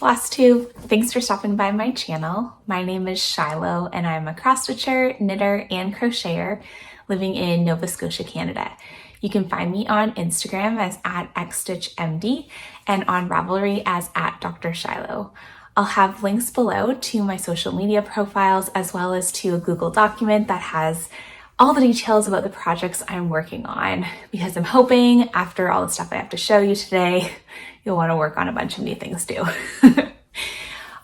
Flosstube. Thanks for stopping by my channel. My name is Shiloh and I'm a cross stitcher, knitter, and crocheter living in Nova Scotia, Canada. You can find me on Instagram as @Xstitchmd and on Ravelry as @Dr. Shiloh. I'll have links below to my social media profiles as well as to a Google document that has all the details about the projects I'm working on, because I'm hoping after all the stuff I have to show you today, you'll want to work on a bunch of new things too.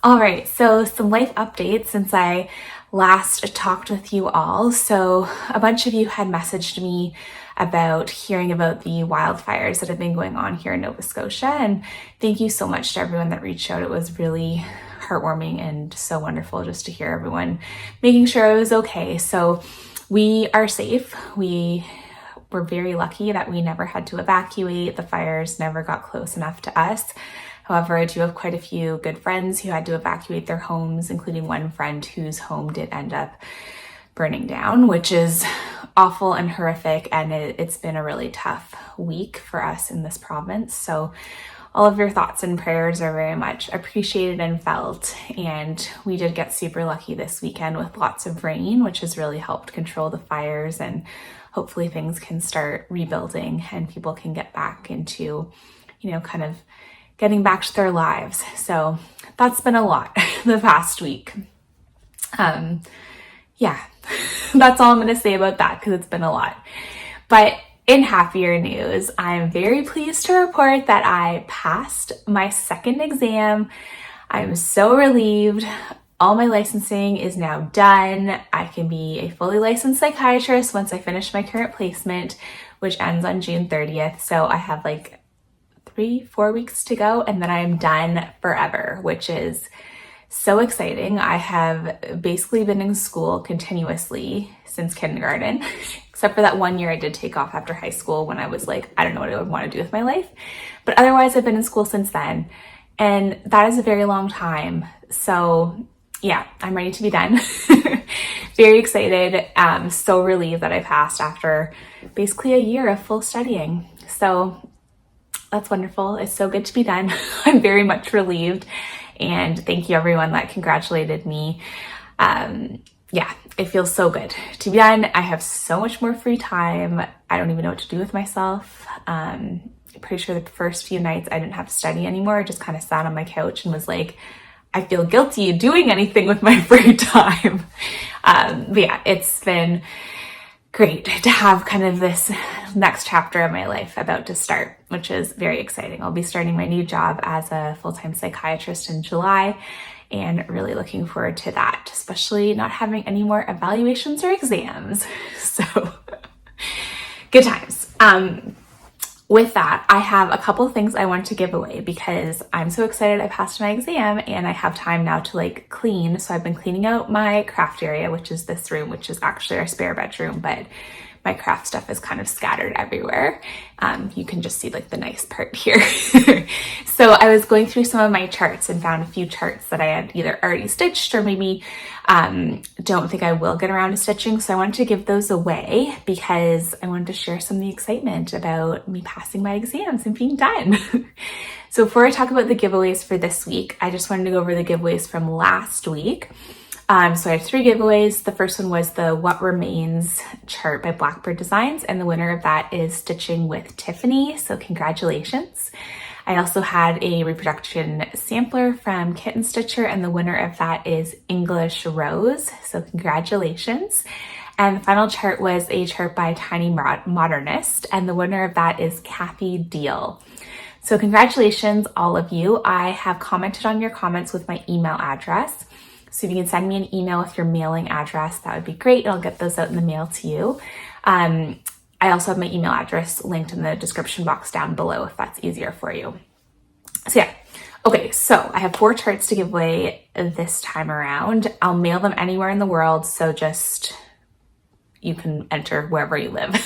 All right, so some life updates since I last talked with you all. So a bunch of you had messaged me about hearing about the wildfires that have been going on here in Nova Scotia, and thank you so much to everyone that reached out. It was really heartwarming and so wonderful just to hear everyone making sure I was okay. So we are safe. We were very lucky that we never had to evacuate. The fires never got close enough to us. However, I do have quite a few good friends who had to evacuate their homes, including one friend whose home did end up burning down, which is awful and horrific. And it's been a really tough week for us in this province. So all of your thoughts and prayers are very much appreciated and felt. And we did get super lucky this weekend with lots of rain, which has really helped control the fires, and hopefully things can start rebuilding and people can get back into, kind of getting back to their lives. So that's been a lot the past week. Yeah, that's all I'm going to say about that because it's been a lot. But in happier news, I'm very pleased to report that I passed my second exam. I'm so relieved. All my licensing is now done. I can be a fully licensed psychiatrist once I finish my current placement, which ends on June 30th. So I have like 3-4 weeks to go, and then I'm done forever, which is so exciting. I have basically been in school continuously since kindergarten, except for that 1 year I did take off after high school when I was like, I don't know what I would want to do with my life. But otherwise, I've been in school since then. And that is a very long time. So yeah, I'm ready to be done. Very excited. So relieved that I passed after basically a year of full studying. So that's wonderful. It's so good to be done. I'm very much relieved. And thank you everyone that congratulated me. Yeah, it feels so good to be done. I have so much more free time. I don't even know what to do with myself. Pretty sure the first few nights I didn't have to study anymore. I just kind of sat on my couch and was like, I feel guilty doing anything with my free time. But yeah, it's been great to have kind of this next chapter of my life about to start, which is very exciting. I'll be starting my new job as a full-time psychiatrist in July, and really looking forward to that, especially not having any more evaluations or exams. So good times. With that, I have a couple of things I want to give away because I'm so excited I passed my exam and I have time now to clean. So I've been cleaning out my craft area, which is this room, which is actually our spare bedroom, but my craft stuff is kind of scattered everywhere. You can just see the nice part here. So I was going through some of my charts and found a few charts that I had either already stitched or maybe don't think I will get around to stitching. So I wanted to give those away because I wanted to share some of the excitement about me passing my exams and being done. So before I talk about the giveaways for this week, I just wanted to go over the giveaways from last week. So I have 3 giveaways. The first one was the What Remains chart by Blackbird Designs, and the winner of that is Stitching with Tiffany. So congratulations. I also had a reproduction sampler from Kitten Stitcher, and the winner of that is English Rose. So congratulations. And the final chart was a chart by Tiny Modernist, and the winner of that is Kathy Deal. So congratulations, all of you. I have commented on your comments with my email address. So if you can send me an email with your mailing address, that would be great. I'll get those out in the mail to you. I also have my email address linked in the description box down below if that's easier for you. So yeah. Okay, so I have 4 charts to give away this time around. I'll mail them anywhere in the world, so just you can enter wherever you live.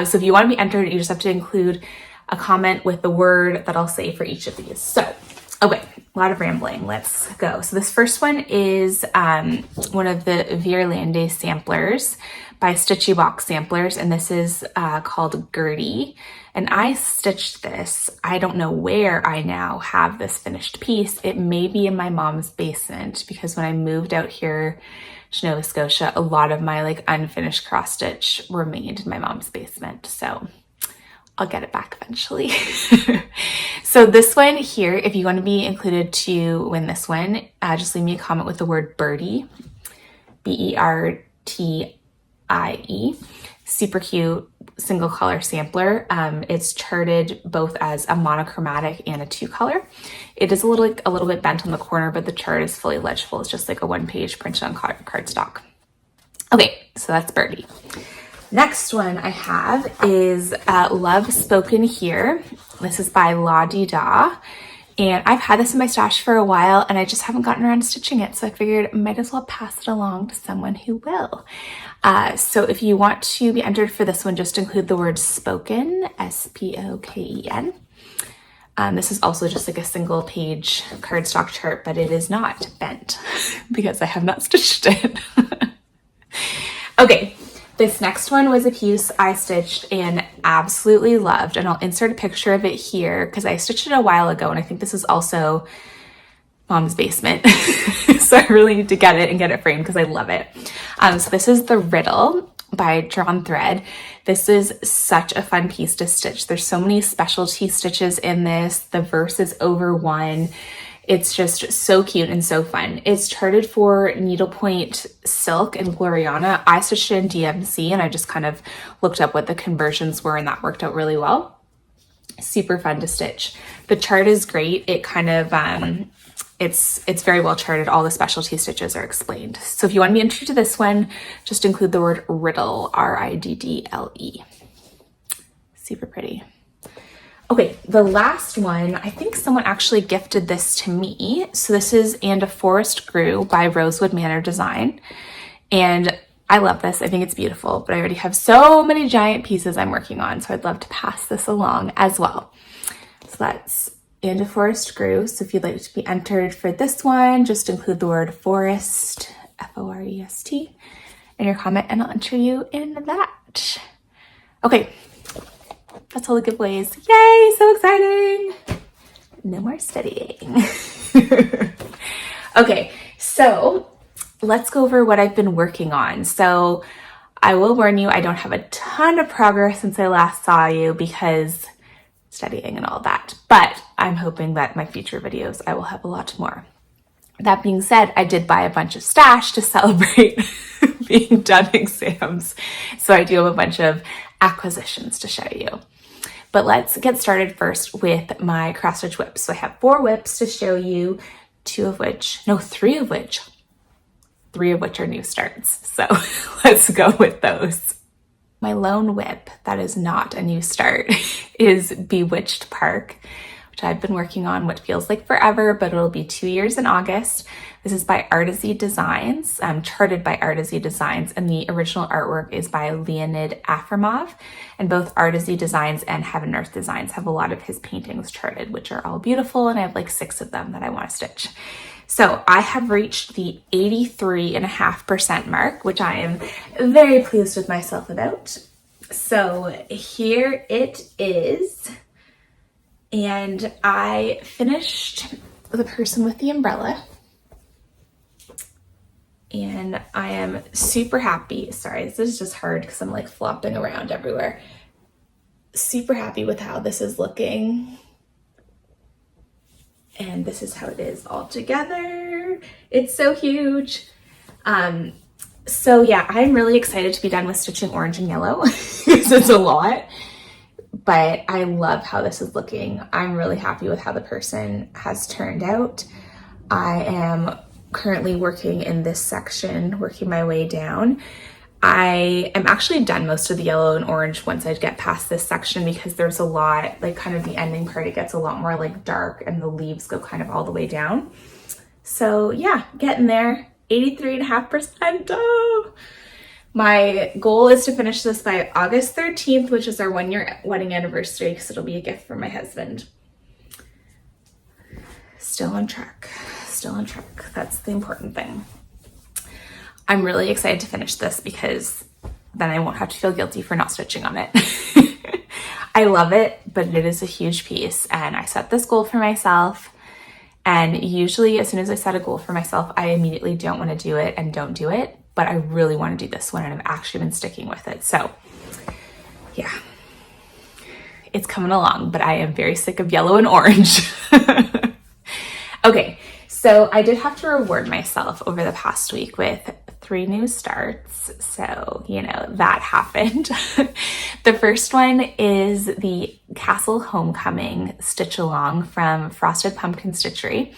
So if you want to be entered, you just have to include a comment with the word that I'll say for each of these. So, okay. a lot of rambling. Let's go. So this first one is one of the Vierlande samplers by Stitchy Box Samplers, and this is called Gertie. And I stitched this. I don't know where I now have this finished piece. It may be in my mom's basement because when I moved out here to Nova Scotia, a lot of my like unfinished cross stitch remained in my mom's basement. So I'll get it back eventually. So this one here, if you want to be included to win this one, just leave me a comment with the word birdie, Bertie. Super cute single color sampler. It's charted both as a monochromatic and a 2-color. It is a little bit bent on the corner, but the chart is fully legible. It's just like a 1-page printed on cardstock. Okay, so that's Birdie. Next one I have is Love Spoken Here. This is by La Di Da. And I've had this in my stash for a while and I just haven't gotten around to stitching it. So I figured I might as well pass it along to someone who will. So if you want to be entered for this one, just include the word spoken, S-P-O-K-E-N. This is also just like a single page cardstock chart, but it is not bent because I have not stitched it. Okay. This next one was a piece I stitched and absolutely loved, and I'll insert a picture of it here because I stitched it a while ago, and I think this is also mom's basement. So I really need to get it and get it framed because I love it. So this is The Riddle by Drawn Thread. This is such a fun piece to stitch. There's so many specialty stitches in this. The verse is over 1. It's just so cute and so fun. It's charted for needlepoint silk and Gloriana. I stitched it in DMC and I just kind of looked up what the conversions were and that worked out really well. Super fun to stitch. The chart is great. It kind of, it's very well charted. All the specialty stitches are explained. So if you want to be entered to this one, just include the word riddle, R-I-D-D-L-E. Super pretty. Okay, the last one, I think someone actually gifted this to me. So this is And a Forest Grew by Rosewood Manor Design. And I love this. I think it's beautiful, but I already have so many giant pieces I'm working on. So I'd love to pass this along as well. So that's And a Forest Grew. So if you'd like to be entered for this one, just include the word forest, F-O-R-E-S-T, in your comment and I'll enter you in that. Okay. That's all the giveaways. Yay, so exciting. No more studying. Okay, so let's go over what I've been working on. So I will warn you, I don't have a ton of progress since I last saw you because studying and all that, but I'm hoping that my future videos, I will have a lot more. That being said, I did buy a bunch of stash to celebrate being done exams. So I do have a bunch of acquisitions to show you. But let's get started first with my cross stitch whips. So I have 4 whips to show you, 3 of which are new starts. So let's go with those. My lone whip that is not a new start is Bewitched Park, which I've been working on what feels like forever, but it'll be 2 years in August. This is by Artsy Designs, charted by Artsy Designs, and the original artwork is by Leonid Afremov. And both Artsy Designs and Heaven Earth Designs have a lot of his paintings charted, which are all beautiful, and I have like 6 of them that I want to stitch. So I have reached the 83.5% mark, which I am very pleased with myself about. So here it is. And I finished the person with the umbrella. And I am super happy. Sorry, this is just hard because I'm like flopping around everywhere. Super happy with how this is looking. And this is how it is all together. It's so huge. So yeah, I'm really excited to be done with stitching orange and yellow because it's a lot. But I love how this is looking. I'm really happy with how the person has turned out. I am currently working in this section, working my way down. I am actually done most of the yellow and orange once I get past this section because there's a lot, like kind of the ending part, it gets a lot more like dark and the leaves go kind of all the way down. So yeah, getting there, 83.5%. Oh. My goal is to finish this by August 13th, which is our 1-year wedding anniversary because it'll be a gift from my husband. Still on track, still on track. That's the important thing. I'm really excited to finish this because then I won't have to feel guilty for not stitching on it. I love it, but it is a huge piece, and I set this goal for myself, and usually as soon as I set a goal for myself, I immediately don't want to do it and don't do it, but I really want to do this one, and I've actually been sticking with it. So yeah, it's coming along, but I am very sick of yellow and orange. Okay, so I did have to reward myself over the past week with 3 new starts. So, you know, that happened. The first one is the Castle Homecoming Stitch Along from Frosted Pumpkin Stitchery.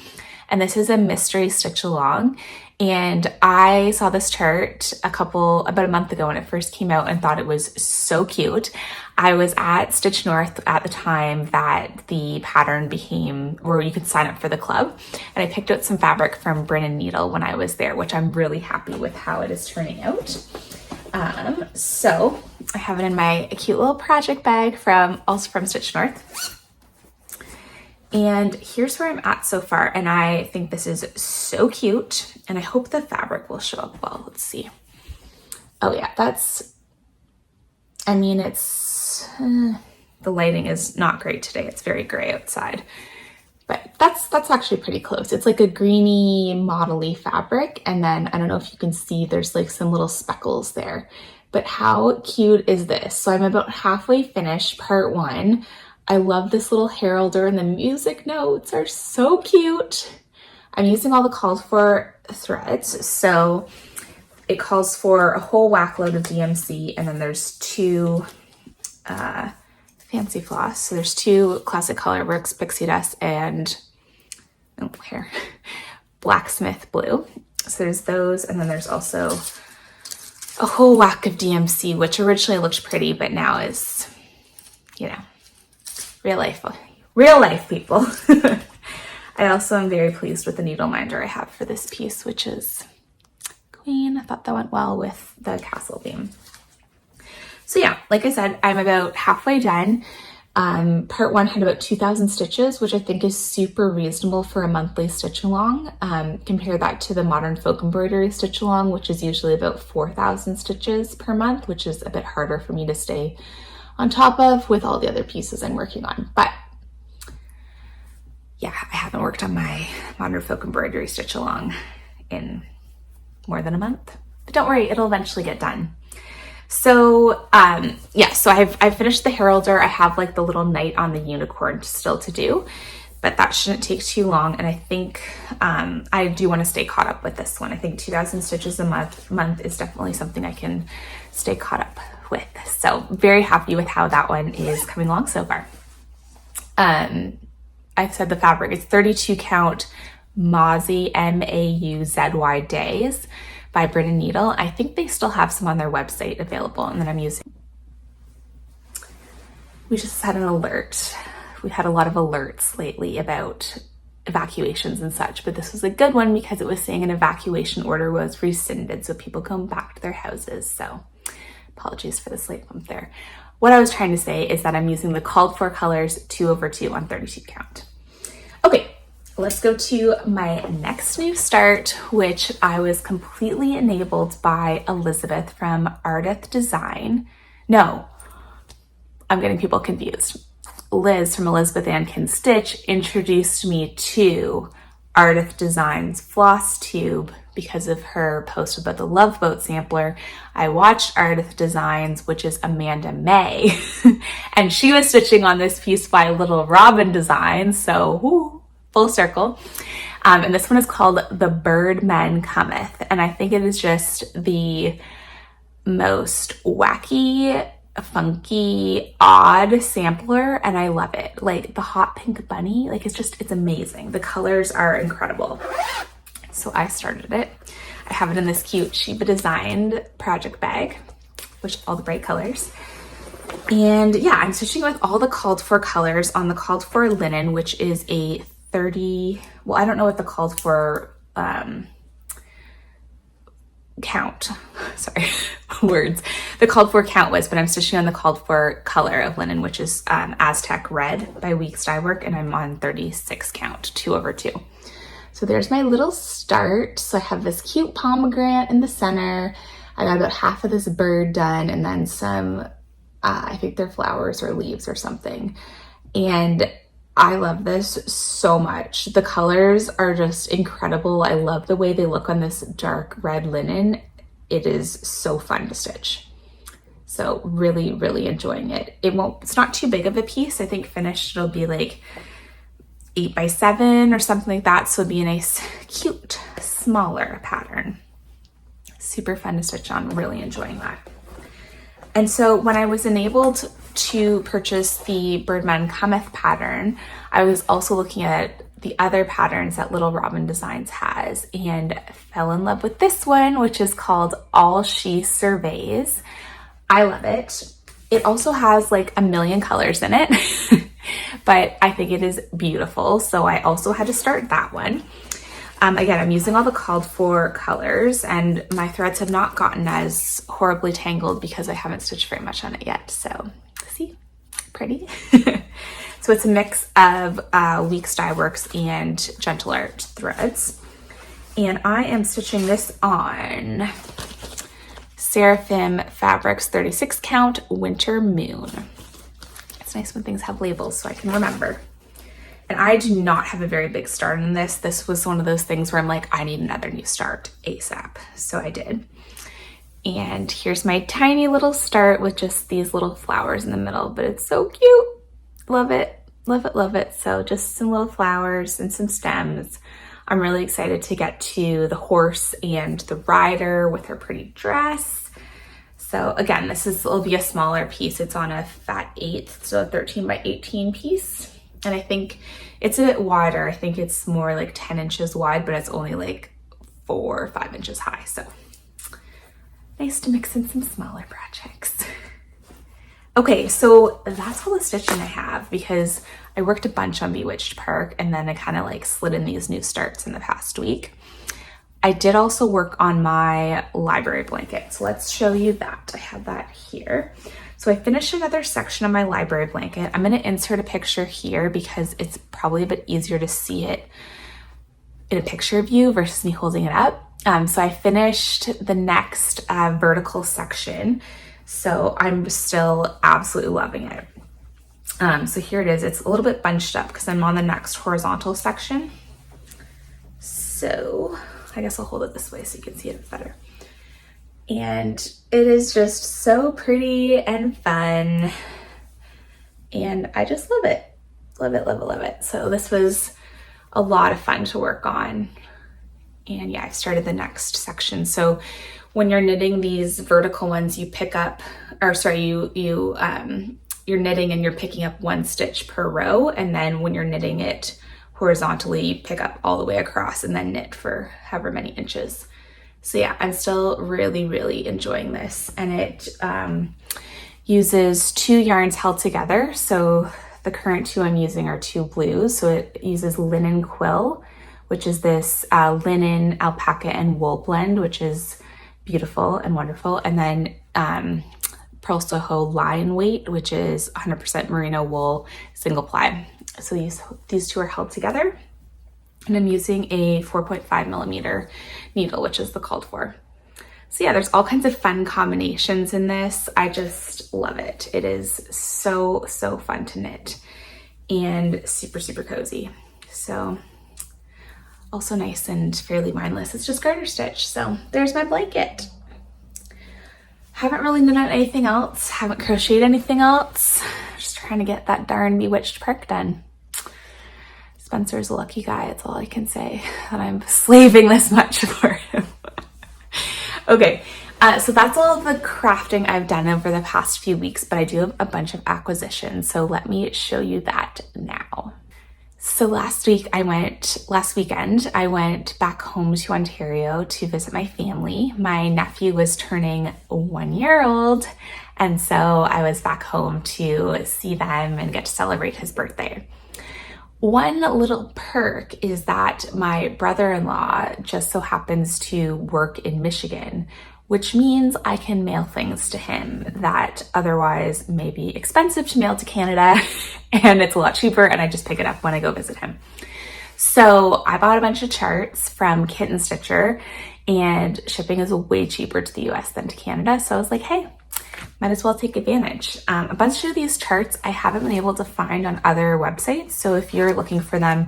And this is a mystery stitch along. And I saw this chart about a month ago when it first came out and thought it was so cute. I was at Stitch North at the time that the pattern became where you could sign up for the club. And I picked out some fabric from Brin & Needle when I was there, which I'm really happy with how it is turning out. So I have it in my cute little project bag also from Stitch North. And here's where I'm at so far, and I think this is so cute, and I hope the fabric will show up well. Let's see. Oh yeah, the lighting is not great today. It's very gray outside, but that's actually pretty close. It's like a greeny, modelly fabric, and then I don't know if you can see, there's like some little speckles there, but how cute is this? So I'm about halfway finished part 1. I love this little heralder, and the music notes are so cute. I'm using all the called for threads. So it calls for a whole whack load of DMC, and then there's 2 fancy floss. So there's 2 Classic Colorworks Pixie Dust and Blacksmith Blue. So there's those, and then there's also a whole whack of DMC, which originally looked pretty, but now is, you know, real life people. I also am very pleased with the needle minder I have for this piece, which is Queen. I thought that went well with the castle theme. So yeah, like I said, I'm about halfway done. Part 1 had about 2,000 stitches, which I think is super reasonable for a monthly stitch along. Compare that to the Modern Folk Embroidery stitch along, which is usually about 4,000 stitches per month, which is a bit harder for me to stay on top of with all the other pieces I'm working on. But yeah, I haven't worked on my Modern Folk Embroidery stitch along in more than a month, but don't worry, it'll eventually get done. So yeah, so I've finished the heralder. I have like the little knight on the unicorn still to do, but that shouldn't take too long. And I think I do want to stay caught up with this one. I think 2,000 stitches a month is definitely something I can stay caught up with. So very happy with how that one is coming along so far. I said the fabric is 32 count Mauzy, M-A-U-Z-Y Days by Brin & Needle. I think they still have some on their website available, and then I'm using. We just had an alert. We had a lot of alerts lately about evacuations and such, but this was a good one because it was saying an evacuation order was rescinded, so people come back to their houses. So apologies for the slight bump there. What I was trying to say is that I'm using the called for colors 2/2 on 32 count. Okay, let's go to my next new start, which I was completely enabled by Elizabeth from Ardith Design. No, I'm getting people confused. Liz from Elizabeth Ann Can Stitch introduced me to Ardith Design's Flosstube because of her post about the Love Boat sampler. I watched Ardith Designs, which is Amanda May, and she was stitching on this piece by Little Robin Designs, so full circle. And this one is called The Birdman Cometh, and I think it is just the most wacky, funky, odd sampler, and I love it. Like the hot pink bunny, like it's amazing. The colors are incredible. So I started it. I have it in this cute Sheba designed project bag, which all the bright colors. And yeah, I'm stitching with all the called for colors on the called for linen, which is a 30, well, I don't know what the called for count, sorry, words, the called for count was, but I'm stitching on the called for color of linen, which is Aztec Red by Weeks Dye Work, and I'm on 36 count, 2/2. So there's my little start. So I have this cute pomegranate in the center. I got about half of this bird done, and then some, I think they're flowers or leaves or something. And I love this so much. The colors are just incredible. I love the way they look on this dark red linen. It is so fun to stitch. So really, really enjoying it. It's not too big of a piece. I think finished it'll be like 8 by 7 or something like that. So it'll be a nice, cute, smaller pattern. Super fun to stitch on, really enjoying that. And so when I was enabled to purchase the Birdman Cometh pattern, I was also looking at the other patterns that Little Robin Designs has and fell in love with this one, which is called All She Surveys. I love it. It also has like a million colors in it, but I think it is beautiful. So I also had to start that one. Again, I'm using all the called for colors, and my threads have not gotten as horribly tangled because I haven't stitched very much on it yet. So see, pretty. So it's a mix of Weeks Dye Works and Gentle Art threads. And I am stitching this on Seraphim Fabrics 36 count Winter Moon. It's nice when things have labels so I can remember. And I do not have a very big start in this. This was one of those things where I'm like, I need another new start ASAP. So I did. And here's my tiny little start with just these little flowers in the middle, but it's so cute. Love it, love it, love it. So just some little flowers and some stems. I'm really excited to get to the horse and the rider with her pretty dress. So again, will be a smaller piece. It's on a fat 8th, so a 13 by 18 piece. And I think it's a bit wider. I think it's more like 10 inches wide, but it's only like 4 or 5 inches high. So nice to mix in some smaller projects. Okay, so that's all the stitching I have because I worked a bunch on Bewitched Park and then I kind of like slid in these new starts in the past week. I did also work on my library blanket. So let's show you that. I have that here. So I finished another section of my library blanket. I'm going to insert a picture here because it's probably a bit easier to see it in a picture view versus me holding it up. So I finished the next vertical section. So I'm still absolutely loving it. So here it is. It's a little bit bunched up because I'm on the next horizontal section. So I guess I'll hold it this way so you can see it better. And it is just so pretty and fun. And I just love it. Love it, love it, love it. So this was a lot of fun to work on. And yeah, I started the next section. So when you're knitting these vertical ones, you pick up, or sorry, you're knitting and you're picking up 1 stitch per row. And then when you're knitting it horizontally, you pick up all the way across and then knit for however many inches. So yeah, I'm still really, really enjoying this. And it uses 2 yarns held together. So the current 2 I'm using are 2 blues. So it uses linen quill, which is this linen, alpaca, and wool blend, which is beautiful and wonderful. And then Pearl Soho lion weight, which is 100% merino wool single ply. So these 2 are held together. And I'm using a 4.5 millimeter needle, which is the called for. So yeah, there's all kinds of fun combinations in this. I just love it. It is so, so fun to knit and super, super cozy. So also nice and fairly mindless. It's just garter stitch. So there's my blanket. Haven't really knit on anything else. Haven't crocheted anything else. Just trying to get that darn Bewitched Park done. Spencer's a lucky guy, that's all I can say, that I'm slaving this much for him. Okay, so that's all the crafting I've done over the past few weeks, but I do have a bunch of acquisitions, so let me show you that now. So last weekend, I went back home to Ontario to visit my family. My nephew was turning 1 year old, and so I was back home to see them and get to celebrate his birthday. One little perk is that my brother-in-law just so happens to work in Michigan, which means I can mail things to him that otherwise may be expensive to mail to Canada, and it's a lot cheaper, and I just pick it up when I go visit him. So I bought a bunch of charts from Kitten Stitcher, and shipping is way cheaper to the US than to Canada. So I was like, hey, might as well take advantage. A bunch of these charts I haven't been able to find on other websites. So if you're looking for them,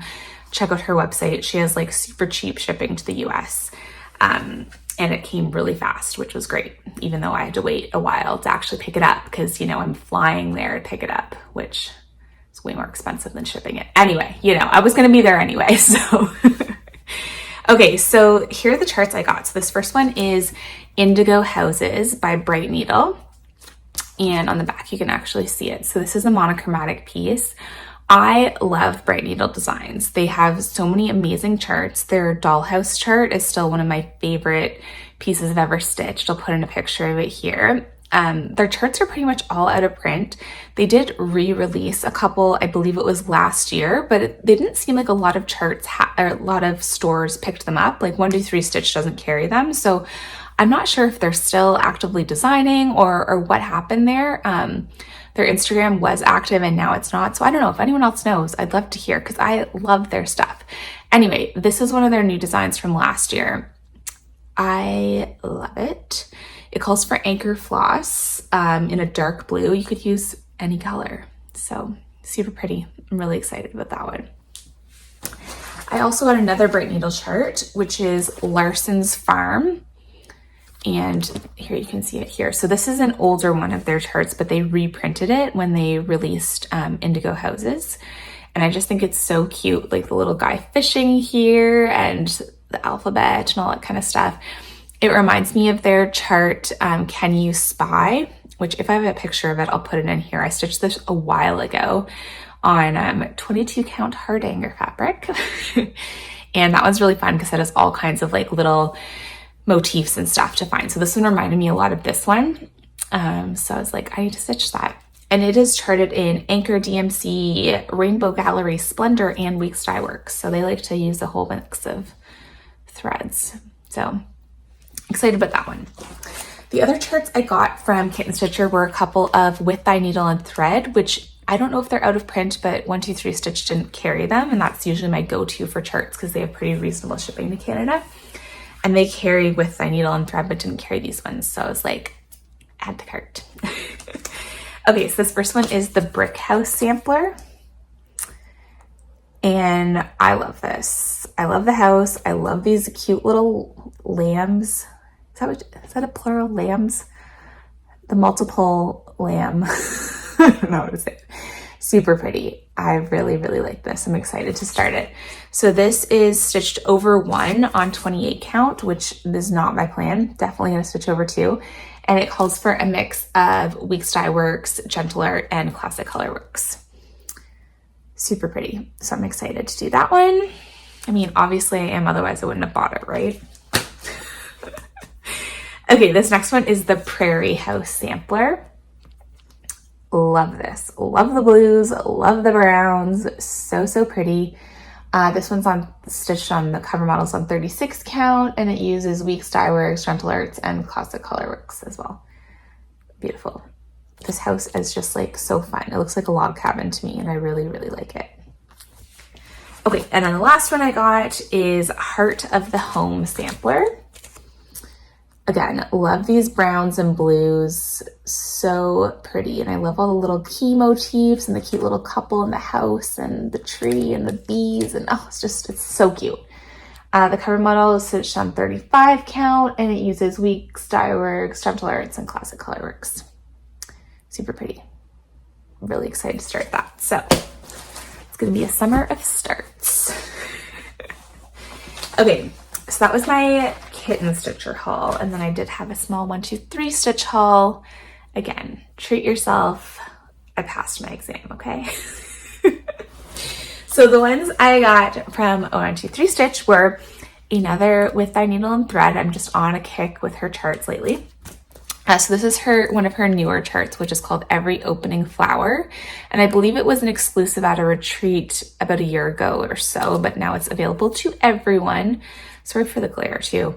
check out her website. She has like super cheap shipping to the US. And it came really fast, which was great, even though I had to wait a while to actually pick it up because, you know, I'm flying there to pick it up, which is way more expensive than shipping it. Anyway, you know, I was going to be there anyway, so. Okay, so here are the charts I got. So this first one is Indigo Houses by Bright Needle. And on the back, you can actually see it. So this is a monochromatic piece. I love Bright Needle designs. They have so many amazing charts. Their dollhouse chart is still one of my favorite pieces I've ever stitched. I'll put in a picture of it here. Their charts are pretty much all out of print. They did re-release a couple, I believe it was last year, but they didn't seem like a lot of charts or a lot of stores picked them up. Like 123 Stitch doesn't carry them. So I'm not sure if they're still actively designing or what happened there. Their Instagram was active and now it's not. So I don't know if anyone else knows. I'd love to hear because I love their stuff. Anyway, this is one of their new designs from last year. I love it. It calls for anchor floss in a dark blue. You could use any color. So super pretty. I'm really excited about that one. I also got another Bright Needle chart, which is Larson's Farm. And here you can see it here. So this is an older one of their charts, but they reprinted it when they released Indigo Houses. And I just think it's so cute, like the little guy fishing here and the alphabet and all that kind of stuff. It reminds me of their chart, Can You Spy? Which if I have a picture of it, I'll put it in here. I stitched this a while ago on 22 count Hardanger fabric. And that one's really fun because it has all kinds of like little motifs and stuff to find. So this one reminded me a lot of this one. So I was like, I need to stitch that. And it is charted in Anchor DMC, Rainbow Gallery, Splendor, and Weeks Dye Works. So they like to use a whole mix of threads. So excited about that one. The other charts I got from Kitten Stitcher were a couple of With Thy Needle and Thread, which I don't know if they're out of print, but 123 Stitch didn't carry them. And that's usually my go-to for charts because they have pretty reasonable shipping to Canada. And they carry With Thy Needle and Thread, but didn't carry these ones. So I was like, add to cart. Okay, so this first one is the Brick House Sampler. And I love this. I love the house. I love these cute little lambs. Is that a plural? Lambs? The multiple lamb. I don't know how to say it. Super pretty. I really, really like this. I'm excited to start it. So this is stitched over 1 on 28 count, which is not my plan. Definitely gonna stitch over 2. And it calls for a mix of Weeks Dye Works, Gentle Art, and Classic Color Works. Super pretty. So I'm excited to do that one. I mean, obviously I am, otherwise I wouldn't have bought it, right? Okay, this next one is the Prairie House Sampler. Love this. Love the blues, love the browns. So, so pretty. This one's stitched on the cover models on 36 count, and it uses Weeks Dye Works, Gentle Arts, and Classic Color Works as well. Beautiful. This house is just like so fun. It looks like a log cabin to me, and I really, really like it. Okay, and then the last one I got is Heart of the Home Sampler. Again, love these browns and blues. So pretty. And I love all the little key motifs and the cute little couple in the house and the tree and the bees. And oh, it's so cute. The cover model is stitched on 35 count, and it uses Weeks Dye Works, Gentle Arts, and Classic Color Works. Super pretty. I'm really excited to start that. So it's going to be a summer of starts. Okay, so that was my Kitten Stitcher haul, and then I did have a small 123 Stitch haul. Again, treat yourself. I passed my exam, okay? So the ones I got from 123 Stitch were another With Thy Needle and Thread. I'm just on a kick with her charts lately. So this is one of her newer charts, which is called Every Opening Flower. And I believe it was an exclusive at a retreat about a year ago or so, but now it's available to everyone. Sorry for the glare too.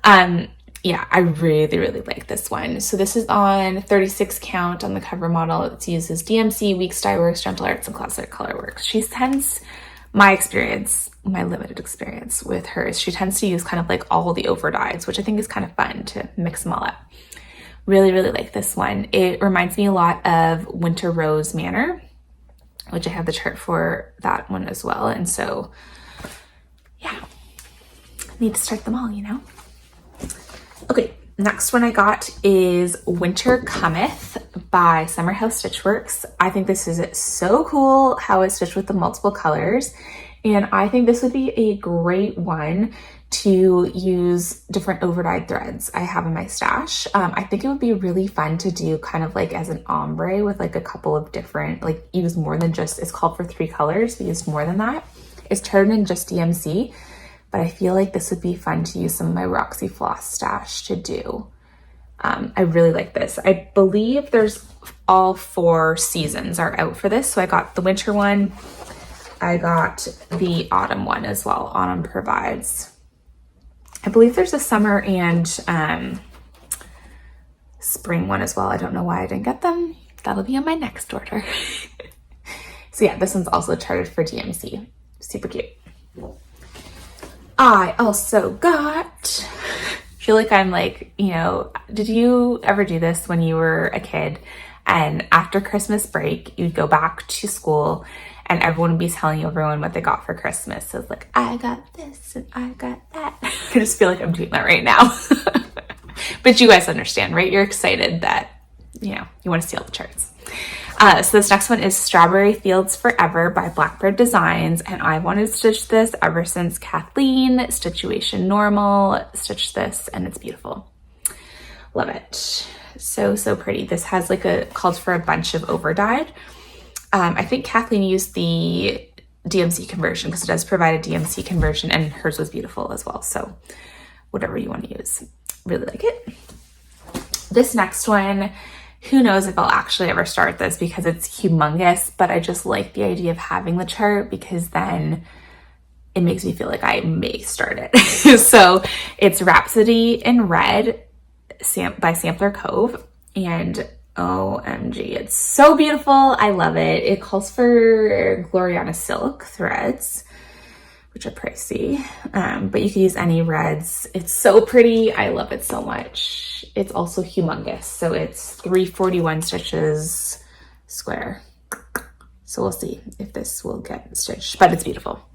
Yeah, I really, really like this one. So this is on 36 count on the cover model. It uses DMC, Weeks Dye Works, Gentle Arts, and Classic Colorworks. She tends, my limited experience with hers, she tends to use kind of like all the over dyes, which I think is kind of fun to mix them all up. Really, really like this one. It reminds me a lot of Winter Rose Manor, which I have the chart for that one as well. And so, yeah, need to start them all, you know? Okay, next one I got is Winter Cometh by Summer House Stitchworks. I think this is so cool how it's stitched with the multiple colors. And I think this would be a great one to use different overdyed threads I have in my stash. I think it would be really fun to do kind of like as an ombre with like a couple of different, like use more than just, it's called for 3 colors, but use more than that. It's turned in just DMC, but I feel like this would be fun to use some of my Roxy Floss stash to do. I really like this. I believe there's all 4 seasons are out for this. So I got the winter one, I got the autumn one as well, Autumn Provides. I believe there's a summer and spring one as well. I don't know why I didn't get them. That'll be on my next order. So yeah, this one's also charted for DMC. Super cute. I also got, I feel like I'm like, you know, did you ever do this when you were a kid and after Christmas break, you'd go back to school and everyone would be telling everyone what they got for Christmas. So it's like, I got this and I got that. I just feel like I'm doing that right now. But you guys understand, right? You're excited that, you know, you want to see all the charts. So this next one is Strawberry Fields Forever by Blackbird Designs. And I wanted to stitch this ever since Kathleen, Situation Normal, stitched this and it's beautiful. Love it. So, so pretty. This has like called for a bunch of overdyed. I think Kathleen used the DMC conversion because it does provide a DMC conversion and hers was beautiful as well. So whatever you want to use, really like it. This next one, who knows if I'll actually ever start this because it's humongous, but I just like the idea of having the chart because then it makes me feel like I may start it. So it's Rhapsody in Red by Sampler Cove, and OMG, it's so beautiful. I love it. It calls for Gloriana silk threads, which are pricey, but you can use any reds. It's so pretty. I love it so much. It's also humongous. So it's 341 stitches square. So we'll see if this will get stitched, but it's beautiful.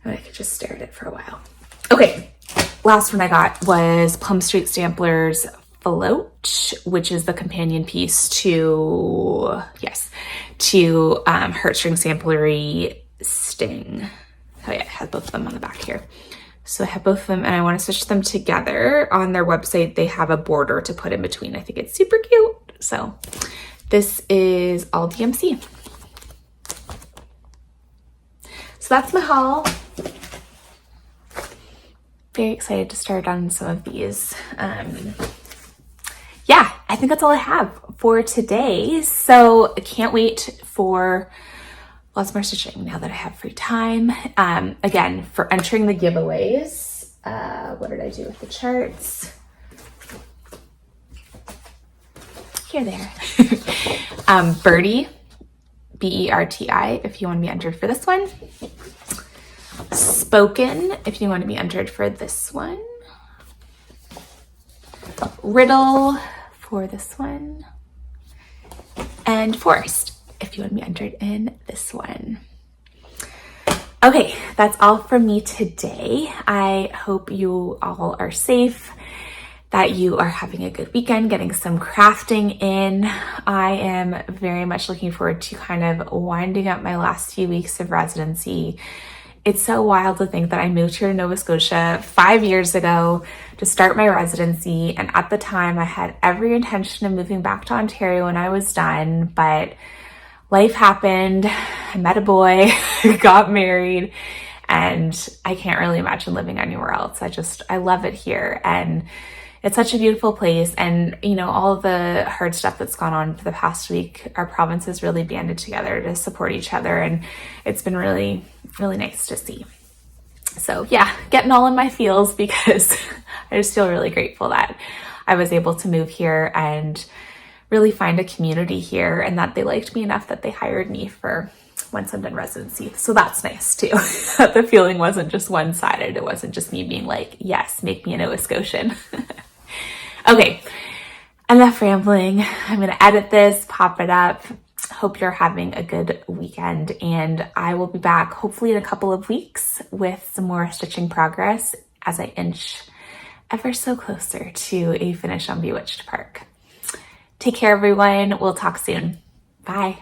And I could just stare at it for a while. Okay, last one I got was Plum Street Stamplers Float, which is the companion piece to, Heartstring Samplery Sting. Oh yeah, it has both of them on the back here. So I have both of them and I want to stitch them together. On their website, they have a border to put in between. I think it's super cute. So this is all DMC. So that's my haul. Very excited to start on some of these. Yeah, I think that's all I have for today. So I can't wait for lots more stitching now that I have free time. Again, for entering the giveaways, what did I do with the charts? Here they are. Birdie, B-E-R-T-I, if you want to be entered for this one. Spoken, if you want to be entered for this one. Riddle for this one. And Forest, if you want to be entered in this one. Okay, that's all from me today. I hope you all are safe, that you are having a good weekend, getting some crafting in. I am very much looking forward to kind of winding up my last few weeks of residency. It's so wild to think that I moved here to Nova Scotia 5 years ago to start my residency. And at the time I had every intention of moving back to Ontario when I was done, but life happened. I met a boy, got married, and I can't really imagine living anywhere else. I love it here. And it's such a beautiful place. And, you know, all of the hard stuff that's gone on for the past week, our province has really banded together to support each other. And it's been really, really nice to see. So yeah, getting all in my feels because I just feel really grateful that I was able to move here and really find a community here, and that they liked me enough that they hired me for once I'm done residency. So that's nice too. That the feeling wasn't just one-sided. It wasn't just me being like, yes, make me a Nova Scotian. Okay, enough rambling. I'm gonna edit this, pop it up. Hope you're having a good weekend, and I will be back hopefully in a couple of weeks with some more stitching progress as I inch ever so closer to a finish on Bewitched Park. Take care, everyone. We'll talk soon. Bye.